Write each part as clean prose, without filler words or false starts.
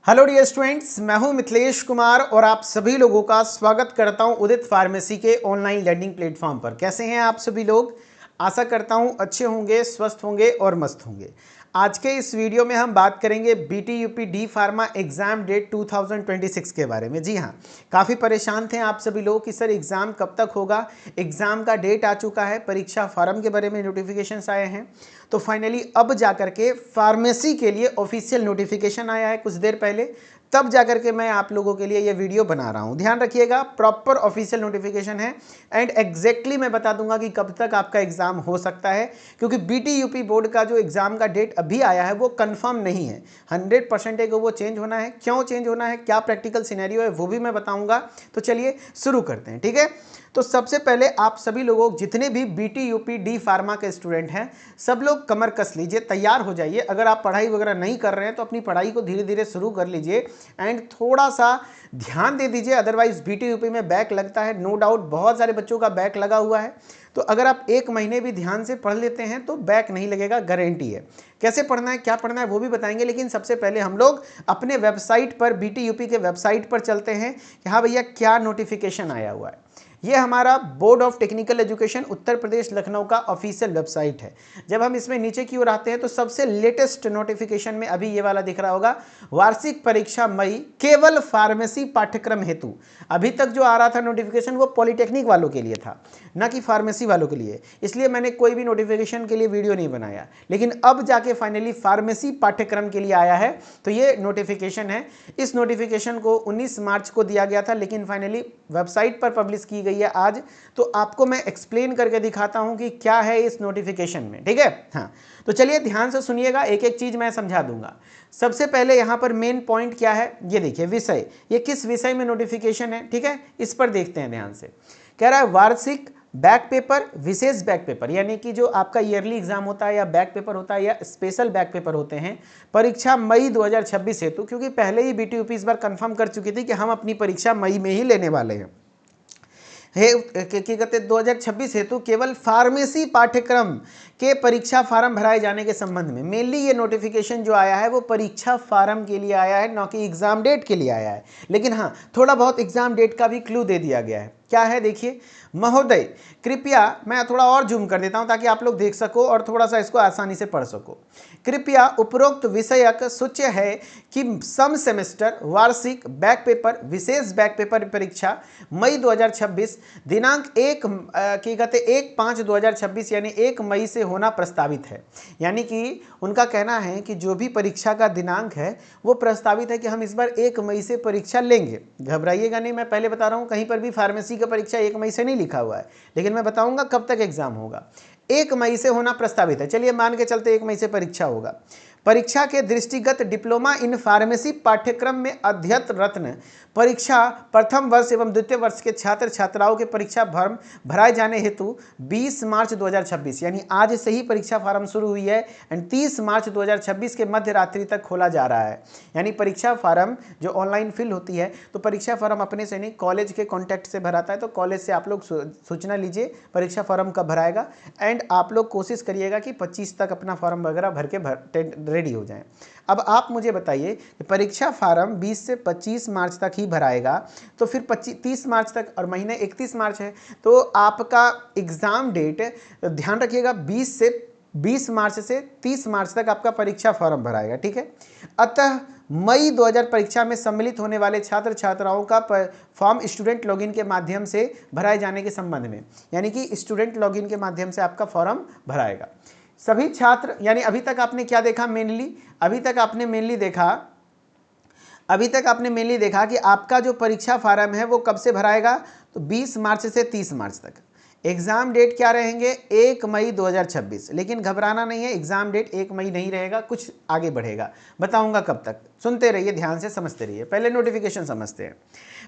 Hello dear students, मैं हूं मिथिलेश कुमार और आप सभी लोगों का स्वागत करता हूं उदित फार्मेसी के ऑनलाइन लर्निंग प्लेटफॉर्म पर। कैसे हैं आप सभी लोग? आशा करता हूं अच्छे होंगे, स्वस्थ होंगे और मस्त होंगे। आज के इस वीडियो में हम बात करेंगे BT UP D pharma exam date 2026 के बारे में। जी हाँ, काफ़ी परेशान थे आप सभी लोग कि सर एग्ज़ाम कब तक होगा। एग्ज़ाम का डेट आ चुका है, परीक्षा फार्म के बारे में नोटिफिकेशंस आए हैं, तो फाइनली अब जाकर के फार्मेसी के लिए ऑफिशियल नोटिफिकेशन आया है कुछ देर पहले, तब जाकर के मैं आप लोगों के लिए ये वीडियो बना रहा हूँ। ध्यान रखिएगा, प्रॉपर ऑफिशियल नोटिफिकेशन है एंड एग्जैक्टली मैं बता दूंगा कि कब तक आपका एग्जाम हो सकता है, क्योंकि बीटी यूपी बोर्ड का जो एग्जाम का डेट अभी आया है वो कंफर्म नहीं है। 100% को वो चेंज होना है। क्यों चेंज होना है, क्या प्रैक्टिकल सिनेरियो है, वो भी मैं बताऊंगा। तो चलिए शुरू करते हैं, ठीक है। तो सबसे पहले आप सभी लोगों, जितने भी बीटी यूपी डी फार्मा के स्टूडेंट हैं, सब लोग कमर कस लीजिए, तैयार हो जाइए। अगर आप पढ़ाई वगैरह नहीं कर रहे हैं तो अपनी पढ़ाई को धीरे धीरे शुरू कर लीजिए एंड थोड़ा सा ध्यान दे दीजिए, अदरवाइज बीटी यूपी में बैक लगता है। नो डाउट बहुत सारे बच्चों का बैक लगा हुआ है, तो अगर आप एक महीने भी ध्यान से पढ़ लेते हैं तो बैक नहीं लगेगा, गारंटी है। कैसे पढ़ना है, क्या पढ़ना है, वो भी बताएंगे, लेकिन सबसे पहले हम लोग अपने वेबसाइट पर, बीटी यूपी के वेबसाइट पर चलते हैं कि हाँ भैया क्या नोटिफिकेशन आया हुआ है। ये हमारा board of technical education Uttar Pradesh Lucknow का ऑफिशियल वेबसाइट है। जब हम इसमें नीचे की ओर आते हैं तो सबसे लेटेस्ट नोटिफिकेशन में अभी ये वाला दिख रहा होगा, वार्षिक परीक्षा मई केवल फार्मेसी पाठ्यक्रम हेतु। अभी तक जो आ रहा था नोटिफिकेशन वो पॉलिटेक्निक वालों के लिए था, ना कि फार्मेसी वालों के लिए, इसलिए मैंने कोई भी नोटिफिकेशन के लिए वीडियो नहीं बनाया। लेकिन अब जाके फाइनली फार्मेसी पाठ्यक्रम के लिए आया है, तो ये नोटिफिकेशन है। इस नोटिफिकेशन को 19 मार्च को दिया गया था, लेकिन फाइनली वेबसाइट पर पब्लिश की गई है आज। तो आपको मैं एक्सप्लेन करके दिखाता हूं कि क्या है इस नोटिफिकेशन में, ठीक है। हाँ, तो चलिए ध्यान से सुनिएगा, एक एक चीज मैं समझा दूंगा। सबसे पहले यहां पर मेन पॉइंट क्या है, ये देखिए विषय, ये किस विषय में नोटिफिकेशन है, ठीक है, इस पर देखते हैं ध्यान से। कह रहा है वार्षिक बैक पेपर, विशेष बैक पेपर, यानी कि जो आपका ईयरली एग्जाम होता है या बैक पेपर होता है या स्पेशल बैक पेपर होते हैं, परीक्षा मई 2026 हेतु, क्योंकि पहले ही बीटी यूपी इस बार कंफर्म कर चुकी थी कि हम अपनी परीक्षा मई में ही लेने वाले हैं। कहते 2026 हेतु केवल फार्मेसी पाठ्यक्रम के परीक्षा फार्म भराए जाने के संबंध में, मेनली ये नोटिफिकेशन जो आया है वो परीक्षा फार्म के लिए आया है, ना कि एग्जाम डेट के लिए आया है। लेकिन हाँ, थोड़ा बहुत एग्जाम डेट का भी क्लू दे दिया गया है। क्या है देखिए, महोदय कृपया, मैं थोड़ा और जूम कर देता हूं ताकि आप लोग देख सको और थोड़ा सा इसको आसानी से पढ़ सको। कृपया उपरोक्त विषयक सूच्य है कि सम सेमेस्टर वार्षिक बैक पेपर, विशेष बैक पेपर परीक्षा मई 2026 दिनांक 1/5/2026 यानी 1 मई से होना प्रस्तावित है। यानी कि उनका कहना है कि जो भी परीक्षा का दिनांक है वो प्रस्तावित है कि हम इस बार 1 मई से परीक्षा लेंगे। घबराइएगा नहीं, मैं पहले बता रहा हूँ, कहीं पर भी फार्मेसी का परीक्षा 1 मई से नहीं लिखा हुआ है, लेकिन मैं बताऊंगा कब तक एग्जाम होगा। 1 मई से होना प्रस्तावित है, चलिए मान के चलते 1 मई से परीक्षा होगा। परीक्षा के दृष्टिगत डिप्लोमा इन फार्मेसी पाठ्यक्रम में अध्ययन रत्न परीक्षा प्रथम वर्ष एवं द्वितीय वर्ष के छात्र छात्राओं के परीक्षा फॉर्म भराए जाने हेतु 20 मार्च 2026, यानी आज से ही परीक्षा फॉर्म शुरू हुई है एंड 30 मार्च 2026 के मध्य रात्रि तक खोला जा रहा है। यानी परीक्षा फॉर्म जो ऑनलाइन फिल होती है, तो परीक्षा फॉर्म अपने से नहीं, कॉलेज के कॉन्टैक्ट से भराता है, तो कॉलेज से आप लोग सूचना लीजिए परीक्षा फॉर्म कब भराएगा एंड आप लोग कोशिश करिएगा कि 25 तक अपना फॉर्म वगैरह भर के रेडी हो जाएं। अब आप मुझे बताइए कि परीक्षा फॉर्म 20 से 25 मार्च तक ही भराएगा, तो फिर 30 मार्च तक, और महीने 31 मार्च है, तो आपका एग्ज़ाम डेट ध्यान रखिएगा 20 मार्च से 30 मार्च तक आपका परीक्षा फॉर्म भराएगा, ठीक है। अतः मई 2000 परीक्षा में सम्मिलित होने वाले छात्र छात्राओं का फॉर्म स्टूडेंट लॉगिन के माध्यम से भराए जाने के संबंध में, यानी कि स्टूडेंट लॉगिन के माध्यम से आपका फॉर्म भराएगा सभी छात्र। यानी अभी तक आपने क्या देखा, अभी तक आपने मेनली देखा कि आपका जो परीक्षा फॉर्म है वो कब से भराएगा, तो 20 मार्च से 30 मार्च तक। एग्जाम डेट क्या रहेंगे, 1 मई 2026। लेकिन घबराना नहीं है, एग्जाम डेट 1 मई नहीं रहेगा, कुछ आगे बढ़ेगा, बताऊंगा कब तक। सुनते रहिए, ध्यान से समझते रहिए। पहले नोटिफिकेशन समझते हैं।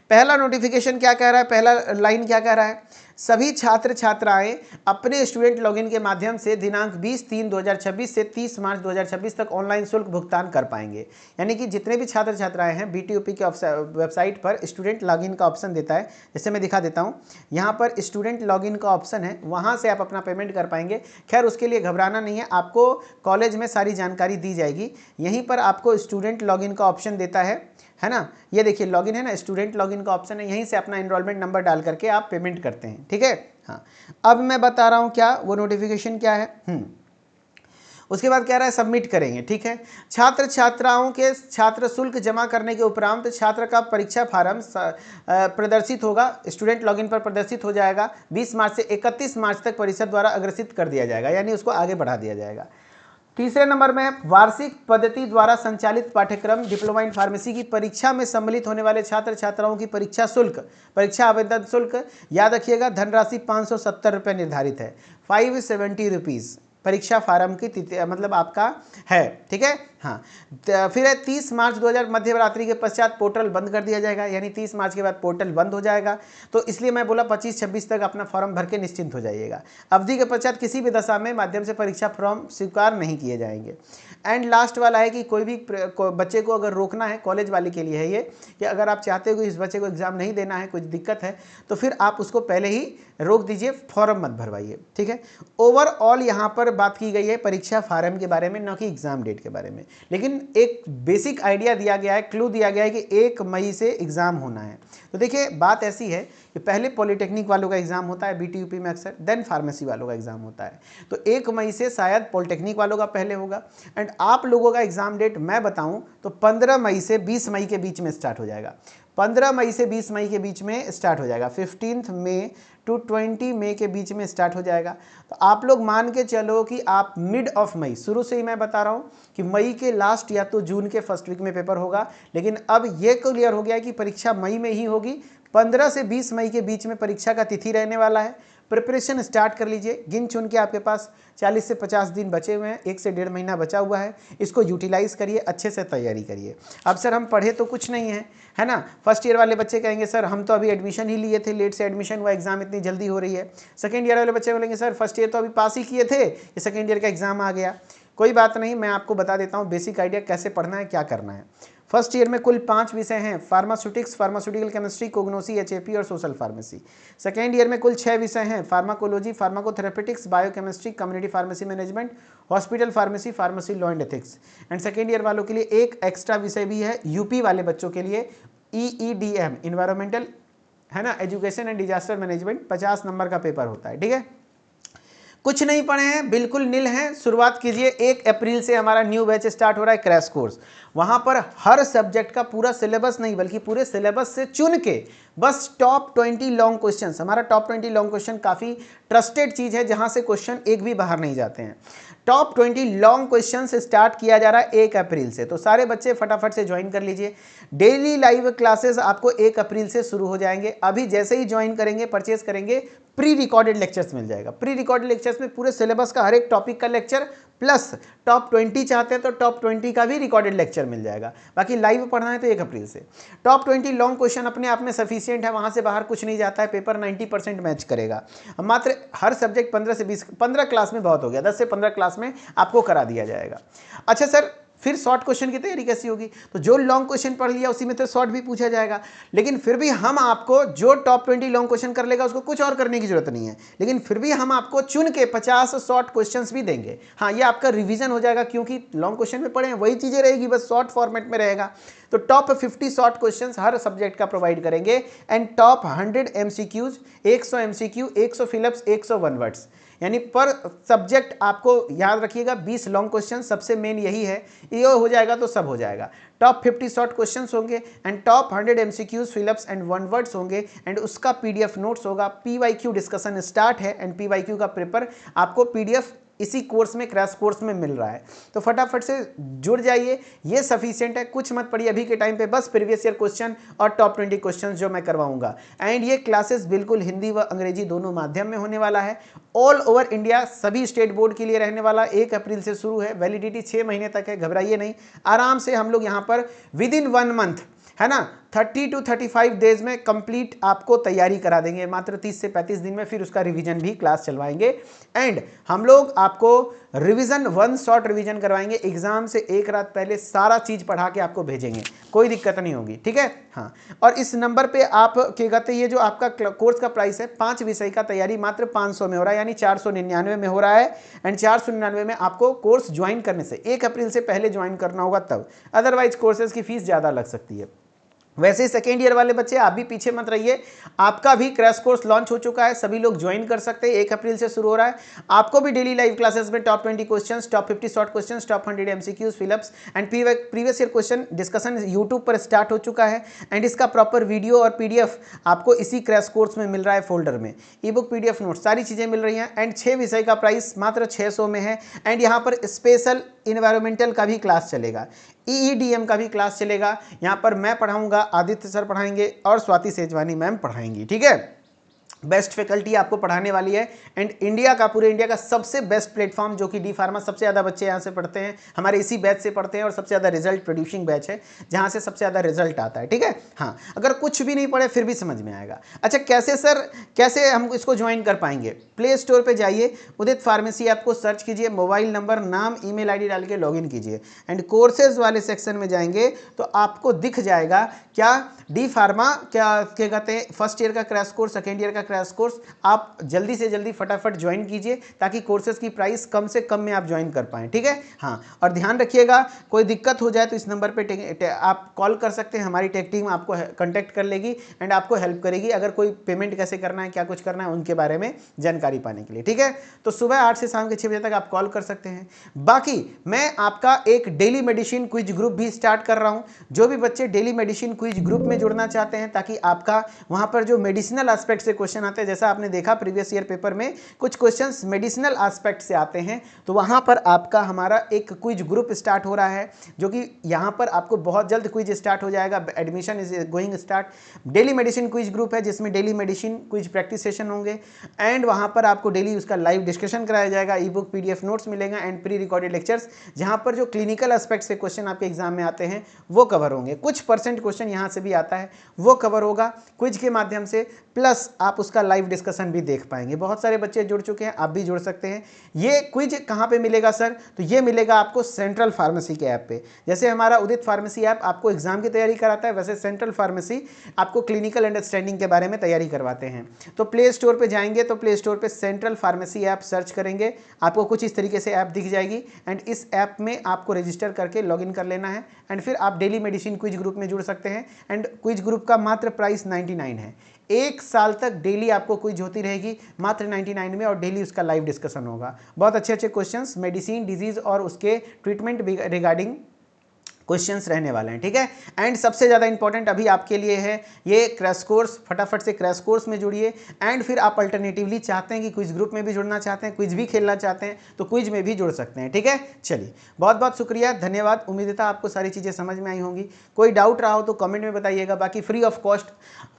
पहला नोटिफिकेशन क्या कह रहा है, पहला लाइन क्या कह रहा है, सभी छात्र छात्राएं अपने स्टूडेंट लॉगिन के माध्यम से दिनांक 20/3/2026 से 30 मार्च 2026 तक ऑनलाइन शुल्क भुगतान कर पाएंगे। यानी कि जितने भी छात्र छात्राएं हैं, BTUP के वेबसाइट पर स्टूडेंट लॉगिन का ऑप्शन देता है, जैसे मैं दिखा देता हूं, यहां पर स्टूडेंट लॉगिन का ऑप्शन है, वहां से आप अपना पेमेंट कर पाएंगे। खैर उसके लिए घबराना नहीं है, आपको कॉलेज में सारी जानकारी दी जाएगी। यहीं पर आपको स्टूडेंट लॉगिन का ऑप्शन देता है ना, ये देखिए लॉगिन है ना, स्टूडेंट लॉगिन का ऑप्शन है, यहीं से अपना एनरोलमेंट नंबर डाल करके आप पेमेंट करते हैं। ठीक है, हाँ अब मैं बता रहा हूं क्या वो नोटिफिकेशन क्या है। उसके बाद कह रहा है सबमिट करेंगे। ठीक है, छात्र छात्राओं के छात्र शुल्क जमा करने के उपरांत छात्र का परीक्षा फार्म प्रदर्शित होगा, स्टूडेंट लॉगिन पर प्रदर्शित हो जाएगा। 20 मार्च से 31 मार्च तक परिषद द्वारा अग्रेसित कर दिया जाएगा, यानी उसको आगे बढ़ा दिया जाएगा। तीसरे नंबर में वार्षिक पद्धति द्वारा संचालित पाठ्यक्रम डिप्लोमा इन फार्मेसी की परीक्षा में सम्मिलित होने वाले छात्र छात्राओं की परीक्षा शुल्क, परीक्षा आवेदन शुल्क याद रखिएगा, धनराशि 570 रुपये निर्धारित है। 570 रुपीज़ परीक्षा फार्म की तिथि मतलब आपका है। ठीक है, हाँ फिर है 30 मार्च 2000 मध्यरात्रि के पश्चात पोर्टल बंद कर दिया जाएगा, यानी 30 मार्च के बाद पोर्टल बंद हो जाएगा। तो इसलिए मैं बोला 25-26 तक अपना फॉर्म भर के निश्चिंत हो जाइएगा। अवधि के पश्चात किसी भी दशा में माध्यम से परीक्षा फॉर्म स्वीकार नहीं किए जाएंगे। एंड लास्ट वाला है कि कोई भी बच्चे को अगर रोकना है, कॉलेज वाले के लिए है ये, कि अगर आप चाहते हो कि इस बच्चे को एग्जाम नहीं देना है, कुछ दिक्कत है, तो फिर आप उसको पहले ही रोक दीजिए, फॉर्म मत भरवाइए। ठीक है, ओवरऑल यहाँ पर बात की गई है परीक्षा फार्म के बारे में, न कि एग्जाम डेट के बारे में, लेकिन एक बेसिक आइडिया दिया गया है, क्लू दिया गया है कि 1 मई से एग्जाम होना है। तो देखिए बात ऐसी है कि पहले पॉलिटेक्निक वालों का एग्जाम होता है BTUP में अक्सर, देन फार्मेसी वालों का एग्जाम होता है। तो 1 मई से शायद पॉलिटेक्निक वालों का पहले होगा। एंड आप लोगों का एग्जाम डेट मैं बताऊं तो 15 मई से 20 मई के बीच में स्टार्ट हो जाएगा। 15 मई से 20 मई के बीच में स्टार्ट हो जाएगा। 15 मई टू 20 मई के बीच में स्टार्ट हो जाएगा। तो आप लोग मान के चलो कि आप मिड ऑफ मई, शुरू से ही मैं बता रहा हूँ कि मई के लास्ट या तो जून के फर्स्ट वीक में पेपर होगा, लेकिन अब ये क्लियर हो गया है कि परीक्षा मई में ही होगी। 15 से 20 मई के बीच में परीक्षा का तिथि रहने वाला है। प्रिपरेशन स्टार्ट कर लीजिए, गिन चुन के आपके पास 40 से 50 दिन बचे हुए हैं, 1 से 1.5 महीना बचा हुआ है, इसको यूटिलाइज करिए, अच्छे से तैयारी करिए। अब सर हम पढ़े तो कुछ नहीं है ना। फर्स्ट ईयर वाले बच्चे कहेंगे सर हम तो अभी एडमिशन ही लिए थे, लेट से एडमिशन हुआ, एग्जाम इतनी जल्दी हो रही है। सेकेंड ईयर वाले बच्चे बोलेंगे सर फर्स्ट ईयर तो अभी पास ही किए थे, ये सेकेंड ईयर का एग्जाम आ गया। कोई बात नहीं, मैं आपको बता देता हूँ बेसिक आइडिया कैसे पढ़ना है, क्या करना है। फर्स्ट ईयर में कुल 5 विषय हैं, pharmaceutics, pharmaceutical chemistry, cognosy, HAP और सोशल फार्मेसी। सेकेंड ईयर में कुल 6 विषय हैं, pharmacology, pharmacotherapeutics, biochemistry, community pharmacy management, hospital pharmacy, pharmacy law and ethics. And second year वालों के लिए एक एक्स्ट्रा विषय भी है, यूपी वाले बच्चों के लिए EEDM, इन्वायरमेंटल है ना, education and disaster management, 50 number का पेपर होता है। ठीक है, कुछ नहीं पढ़े हैं, बिल्कुल नील हैं, शुरुआत कीजिए। 1 अप्रैल से हमारा न्यू बैच स्टार्ट हो रहा है, क्रैश कोर्स। वहां पर हर सब्जेक्ट का पूरा सिलेबस नहीं बल्कि पूरे सिलेबस से चुन के बस टॉप 20 लॉन्ग क्वेश्चंस, हमारा टॉप 20 लॉन्ग क्वेश्चन काफी ट्रस्टेड चीज है, जहां से क्वेश्चन एक भी बाहर नहीं जाते हैं। टॉप 20 लॉन्ग क्वेश्चन स्टार्ट किया जा रहा है 1 अप्रैल से, तो सारे बच्चे फटाफट से ज्वाइन कर लीजिए। डेली लाइव क्लासेस आपको 1 अप्रैल से शुरू हो जाएंगे। अभी जैसे ही ज्वाइन करेंगे, परचेज करेंगे, प्री रिकॉर्डेड लेक्चर्स मिल जाएगा। प्री रिकॉर्डेड लेक्चर्स में पूरे सिलेबस का हर एक टॉपिक का लेक्चर प्लस टॉप 20 चाहते हैं तो टॉप 20 का भी रिकॉर्डेड लेक्चर मिल जाएगा। बाकी लाइव पढ़ना है तो 1 अप्रैल से। टॉप 20 लॉन्ग क्वेश्चन अपने आप में सफिशिएंट है, वहां से बाहर कुछ नहीं जाता है, पेपर 90% मैच करेगा। मात्र हर सब्जेक्ट 15 से 20, 15 क्लास में बहुत हो गया, 10 से 15 क्लास में आपको करा दिया जाएगा। अच्छा सर फिर शॉर्ट क्वेश्चन की तैयारी कैसी होगी? तो जो लॉन्ग क्वेश्चन पढ़ लिया उसी में तो शॉर्ट भी पूछा जाएगा, लेकिन फिर भी हम आपको जो टॉप 20 लॉन्ग क्वेश्चन कर लेगा उसको कुछ और करने की जरूरत नहीं है, लेकिन फिर भी हम आपको चुन के 50 शॉर्ट क्वेश्चंस भी देंगे। हाँ, ये आपका रिवीजन हो जाएगा, क्योंकि लॉन्ग क्वेश्चन में पढ़े हैं वही चीजें रहेगी, बस शॉर्ट फॉर्मेट में रहेगा। तो टॉप 50 शॉर्ट क्वेश्चंस हर सब्जेक्ट का प्रोवाइड करेंगे। And top 100 MCQs, 100 MCQ, 100 fill-ups, 101 words, यानी पर सब्जेक्ट आपको याद रखिएगा 20 लॉन्ग क्वेश्चन, सबसे मेन यही है, ये हो जाएगा तो सब हो जाएगा। टॉप 50 शॉर्ट क्वेश्चंस होंगे and top 100 MCQs, fill-ups and 1 words होंगे एंड उसका PDF नोट्स होगा। PYQ डिस्कशन स्टार्ट है एंड PYQ का पेपर आपको PDF इसी कोर्स में, क्रैश कोर्स में मिल रहा है। तो फटाफट से जुड़ जाइए, ये सफिशिएंट है, कुछ मत पढ़िए अभी के टाइम पे, बस प्रीवियस ईयर क्वेश्चन और टॉप 20 क्वेश्चन जो मैं करवाऊंगा। एंड ये क्लासेस बिल्कुल हिंदी व अंग्रेजी दोनों माध्यम में होने वाला है। ऑल ओवर इंडिया सभी स्टेट बोर्ड के लिए रहने वाला। 1 अप्रैल से शुरू है, वैलिडिटी 6 महीने तक है, घबराइए नहीं। आराम से हम लोग यहाँ पर विद इन 1 मंथ है ना, 30 to 35 डेज में कंप्लीट आपको तैयारी करा देंगे, मात्र 30 से 35 दिन में। फिर उसका रिवीजन भी क्लास चलवाएंगे एंड हम लोग आपको रिवीजन 1 शॉर्ट रिवीजन करवाएंगे। एग्जाम से एक रात पहले सारा चीज पढ़ा के आपको भेजेंगे, कोई दिक्कत नहीं होगी, ठीक है। हाँ, और इस नंबर पे आप क्या कहते हैं, ये जो आपका कोर्स का प्राइस है 5 विषय का तैयारी मात्र 500 में हो रहा है, यानी 499 में हो रहा है। एंड 499 में आपको कोर्स ज्वाइन करने से 1 अप्रैल से पहले ज्वाइन करना होगा तब, अदरवाइज कोर्सेज की फीस ज़्यादा लग सकती है। वैसे सेकेंड ईयर वाले बच्चे आप भी पीछे मत रहिए, आपका भी क्रैश कोर्स लॉन्च हो चुका है, सभी लोग ज्वाइन कर सकते हैं, 1 अप्रैल से शुरू हो रहा है। आपको भी डेली लाइव क्लासेस में top 20 questions, top 50 short questions, top 100 MCQs, fill-ups and previous year question discussion YouTube पर स्टार्ट हो चुका है। एंड इसका प्रॉपर वीडियो और पीडीएफ आपको इसी क्रैश कोर्स में मिल रहा है, फोल्डर में ई बुक, पीडीएफ, नोट, सारी चीज़ें मिल रही हैं। एंड 6 विषय का प्राइस मात्र 600 में है। एंड यहाँ पर स्पेशल इन्वायरमेंटल का भी क्लास चलेगा, ईईडीएम का भी क्लास चलेगा। यहाँ पर मैं पढ़ाऊंगा, आदित्य सर पढ़ाएंगे और स्वाति सेजवानी मैम पढ़ाएंगी, ठीक है। बेस्ट फैकल्टी आपको पढ़ाने वाली है। एंड इंडिया का, पूरे इंडिया का सबसे बेस्ट प्लेटफॉर्म, जो कि डी फार्मा, सबसे ज़्यादा बच्चे यहाँ से पढ़ते हैं, हमारे इसी बैच से पढ़ते हैं और सबसे ज़्यादा रिजल्ट प्रोड्यूसिंग बैच है, जहाँ से सबसे ज़्यादा रिजल्ट आता है, ठीक है। हाँ, अगर कुछ भी नहीं पढ़े फिर भी समझ में आएगा। अच्छा, कैसे सर, कैसे हम इसको ज्वाइन कर पाएंगे? प्ले स्टोर पर जाइए, उदित फार्मेसी ऐप को सर्च कीजिए, मोबाइल नंबर, नाम, ईमेल आईडी डाल के लॉगिन कीजिए एंड कोर्सेज वाले सेक्शन में जाएंगे तो आपको दिख जाएगा क्या डी फार्मा, क्या कहते हैं, फर्स्ट ईयर का क्रैश कोर्स, सेकेंड ईयर का क्रैश कोर्स। आप जल्दी से जल्दी फटाफट ज्वाइन कीजिए ताकि कोर्सेज की प्राइस कम से कम में आप ज्वाइन कर पाएँ, ठीक है। हाँ, और ध्यान रखिएगा, कोई दिक्कत हो जाए तो इस नंबर पे आप कॉल कर सकते हैं, हमारी टेक टीम आपको कांटेक्ट कर लेगी एंड आपको हेल्प करेगी, अगर कोई पेमेंट कैसे करना है, क्या कुछ करना है, उनके बारे में जानकारी पाने के लिए, ठीक है। तो सुबह 8 से शाम के 6 बजे तक आप कॉल कर सकते हैं। बाकी मैं आपका एक डेली मेडिसिन क्विज ग्रुप भी स्टार्ट कर रहा हूँ। जो भी बच्चे डेली मेडिसिन क्विज ग्रुप में जुड़ना चाहते हैं, ताकि आपका वहाँ पर जो मेडिसिनल एस्पेक्ट से क्वेश्चन आते हैं, जैसा आपने देखा प्रीवियस ईयर पेपर में कुछ क्वेश्चंस मेडिसिनल एस्पेक्ट से आते हैं, तो वहाँ पर आपका हमारा एक क्विज ग्रुप स्टार्ट हो रहा है, जो कि यहाँ पर आपको बहुत जल्द क्विज स्टार्ट हो जाएगा। Admission is going start. Daily medicine quiz group है, जिसमें daily medicine quiz practice session होंगे एंड वहाँ पर आपको डेली उसका लाइव डिस्कशन कराया जाएगा, ई बुक, पीडीएफ, नोट्स मिलेगा एंड प्री रिकॉर्डेड लेक्चर्स, जहाँ पर जो क्लिनिकल एस्पेक्ट से क्वेश्चन आपके एग्जाम में आते हैं वो कवर होंगे। कुछ परसेंट क्वेश्चन यहाँ से भी आता है, वो कवर होगा क्विज के माध्यम से, प्लस आप उसका लाइव डिस्कशन भी देख पाएंगे। बहुत सारे बच्चे जुड़ चुके हैं, आप भी जुड़ सकते हैं। ये क्विज कहाँ पे मिलेगा सर? तो ये मिलेगा आपको सेंट्रल फार्मेसी के ऐप पे। जैसे हमारा उदित फार्मेसी ऐप आपको एग्जाम की तैयारी कराता है, वैसे सेंट्रल फार्मेसी आपको क्लिनिकल अंडरस्टैंडिंग के बारे में तैयारी करवाते हैं। तो प्ले स्टोर पे जाएंगे तो प्ले स्टोर पे सेंट्रल फार्मेसी ऐप सर्च करेंगे, आपको कुछ इस तरीके से ऐप दिख जाएगी एंड इस ऐप में आपको रजिस्टर करके लॉगिन कर लेना है एंड फिर आप डेली मेडिसिन क्विज ग्रुप में जुड़ सकते हैं। एंड क्विज ग्रुप का मात्र प्राइस 99 है। 1 साल तक डेली आपको क्विज होती रहेगी मात्र 99 में, और डेली उसका लाइव डिस्कशन होगा। बहुत अच्छे अच्छे क्वेश्चंस मेडिसिन, डिजीज और उसके ट्रीटमेंट रिगार्डिंग क्वेश्चंस रहने वाले हैं, ठीक है। एंड सबसे ज़्यादा इंपॉर्टेंट अभी आपके लिए है ये क्रैश कोर्स। फटाफट से क्रैश कोर्स में जुड़िए एंड फिर आप अल्टरनेटिवली चाहते हैं कि क्विज ग्रुप में भी जुड़ना चाहते हैं, क्विज भी खेलना चाहते हैं, तो क्विज में भी जुड़ सकते हैं, ठीक है। चलिए, बहुत बहुत शुक्रिया, धन्यवाद। उम्मीद था आपको सारी चीज़ें समझ में आई होंगी। कोई डाउट रहा हो तो कमेंट में बताइएगा। बाकी free of cost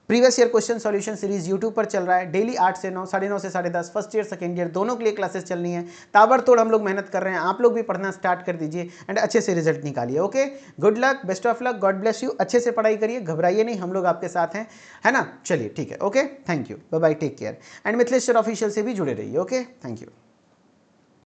previous year question solution series YouTube पर चल रहा है, डेली 8 से 9, 9:30 से 10:30, फर्स्ट ईयर सेकंड ईयर दोनों के लिए क्लासेस चलनी है। ताबड़तोड़ हम लोग मेहनत कर रहे हैं, आप लोग भी पढ़ना स्टार्ट कर दीजिए एंड अच्छे से रिजल्ट निकालिए। Okay, good luck, best of luck, God bless you. अच्छे से पढ़ाई करिए, घबराइए नहीं, हम लोग आपके साथ हैं, है ना। चलिए ठीक है, okay, thank you, bye bye, take care. And Mithilesh sir official से भी जुड़े रहिए। Okay, thank you.